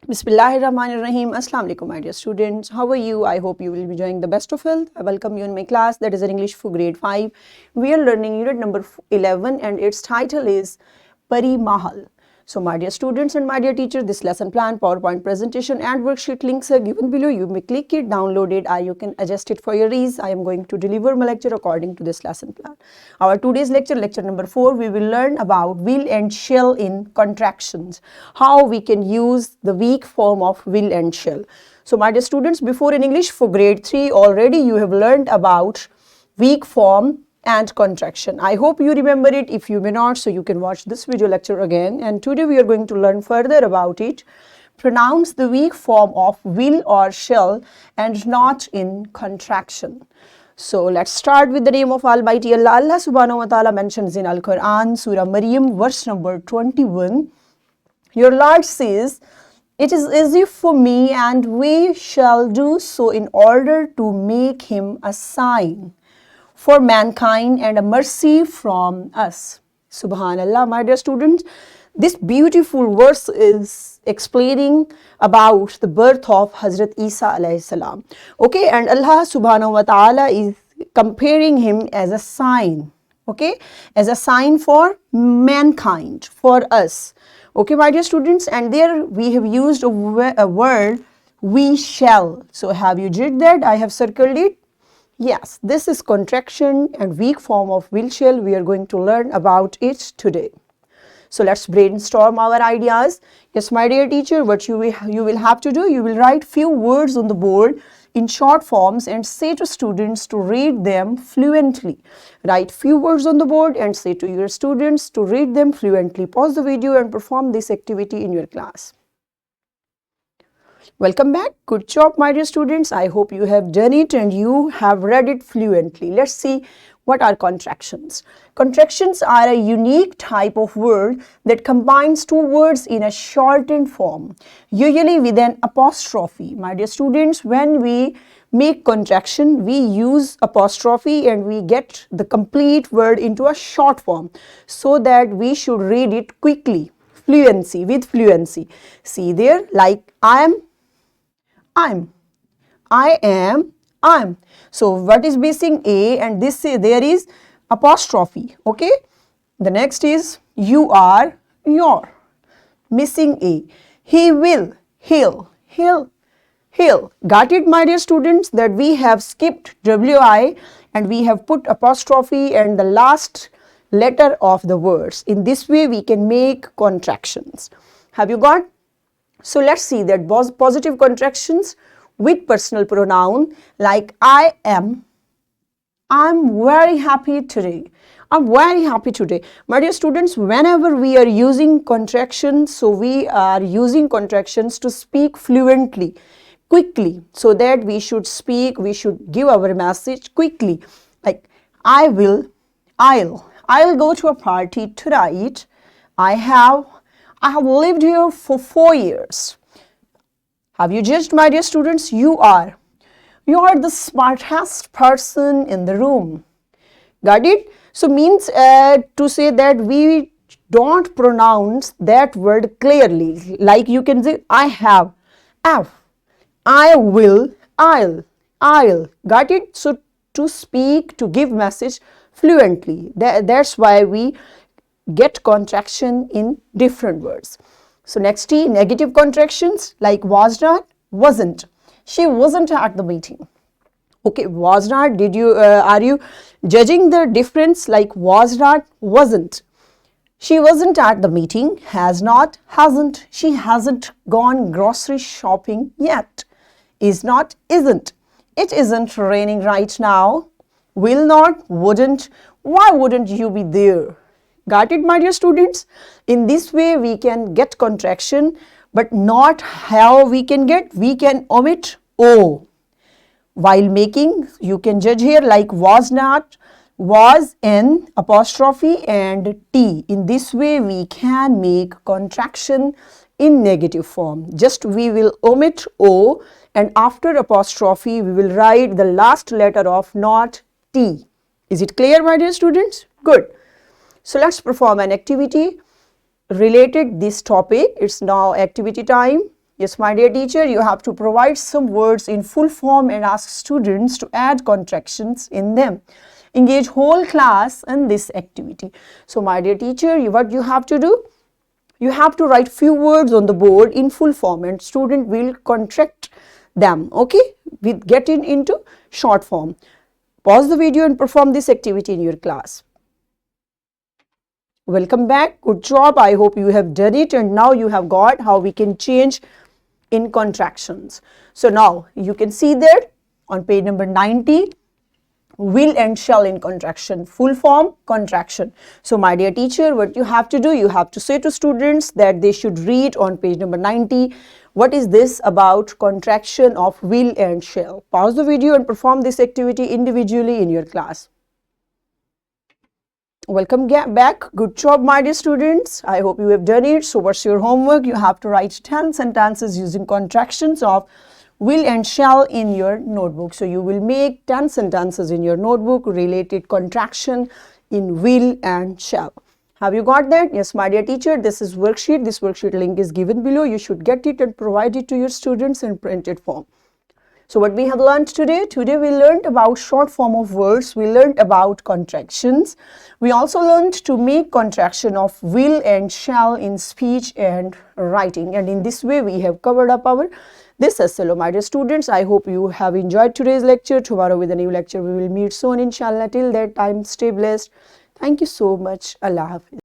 Bismillahirrahmanirrahim. Assalamu alaikum, my dear students. How are you? I hope you will be enjoying the best of health. I welcome you in my class, that is in English for grade 5. We are learning unit number 11 and its title is Pari Mahal. So my dear students and my dear teacher, this lesson plan, PowerPoint presentation and worksheet links are given below. You may click it, download it, or you can adjust it for your ease. I am going to deliver my lecture according to this lesson plan. Our today's lecture, lecture number 4, we will learn about will and shall in contractions. How we can use the weak form of will and shall. So my dear students, before in English for grade 3, already you have learned about weak form and contraction. I hope you remember it. If you may not, so you can watch this video lecture again. And today we are going to learn further about it. Pronounce the weak form of will or shall and not in contraction. So let's start with the name of Almighty Allah. Allah subhanahu wa ta'ala mentions in Al-Quran, Surah Maryam, verse number 21. Your Lord says, "It is easy for me and we shall do so in order to make him a sign for mankind and a mercy from us." Subhanallah, my dear students. This beautiful verse is explaining about the birth of Hazrat Isa alayhi salam. Okay, and Allah subhanahu wa ta'ala is comparing him as a sign. Okay, as a sign for mankind, for us. Okay, my dear students, and there we have used a word, we shall. So have you did that? I have circled it. Yes, this is contraction and weak form of will shall. We are going to learn about it today. So let's brainstorm our ideas. Yes, my dear teacher, what you will have to do, you will write few words on the board in short forms and say to students to read them fluently. Write few words on the board and say to your students to read them fluently. Pause the video and perform this activity in your class. Welcome back. Good job, my dear students. I hope you have done it and you have read it fluently. Let's see what are contractions. Contractions are a unique type of word that combines two words in a shortened form, usually with an apostrophe. My dear students, when we make contraction, we use apostrophe and we get the complete word into a short form so that we should read it quickly, fluency, with fluency. See there, like I am, I am, I'm. So what is missing? A, and this there is apostrophe. Okay. The next is you are, your. Missing A. He will, he'll. Got it, my dear students, that we have skipped WI and we have put apostrophe and the last letter of the words. In this way we can make contractions. Have you got? So let's see that positive contractions with personal pronoun like I am, I'm very happy today. I'm very happy today. My dear students, whenever we are using contractions, so we are using contractions to speak fluently, quickly, so that we should speak, we should give our message quickly. Like I will, I'll go to a party tonight. I have lived here for 4 years. Have you judged, my dear students? You are the smartest person in the room. Got it? So means to say that we don't pronounce that word clearly. Like you can say I have, I will, I'll. Got it? So to speak, to give message fluently. That's why we get contraction in different words. So next T, negative contractions like was not, wasn't. She wasn't at the meeting. Okay, was not, did you, are you judging the difference like was not, wasn't? She wasn't at the meeting, has not, hasn't. She hasn't gone grocery shopping yet. Is not, isn't. It isn't raining right now. Will not, wouldn't. Why wouldn't you be there? Got it, my dear students? In this way, we can get contraction, but not how we can get. We can omit O. While making, you can judge here like was not, was, N, apostrophe and T. In this way, we can make contraction in negative form. Just we will omit O and after apostrophe, we will write the last letter of not T. Is it clear, my dear students? Good. So let's perform an activity related this topic. It's now activity time. Yes, my dear teacher, you have to provide some words in full form and ask students to add contractions in them. Engage whole class in this activity. So, my dear teacher, what you have to do? You have to write few words on the board in full form and student will contract them, okay, with getting into short form. Pause the video and perform this activity in your class. Welcome back. Good job. I hope you have done it and now you have got how we can change in contractions. So now you can see there on page number 90, will and shall in contraction, full form contraction. So my dear teacher, what you have to do, you have to say to students that they should read on page number 90, what is this about contraction of will and shall. Pause the video and perform this activity individually in your class. Welcome back. Good job, my dear students. I hope you have done it. So what's your homework? You have to write 10 sentences using contractions of will and shall in your notebook. So you will make 10 sentences in your notebook related contraction in will and shall. Have you got that? Yes, my dear teacher, this is worksheet. This worksheet link is given below. You should get it and provide it to your students in printed form. So what we have learned today? Today we learned about short form of words. We learned about contractions. We also learned to make contraction of will and shall in speech and writing. And in this way we have covered up our this SLO. My dear students, I hope you have enjoyed today's lecture. Tomorrow with a new lecture we will meet soon, inshallah. Till that time, stay blessed. Thank you so much. Allah Hafiz.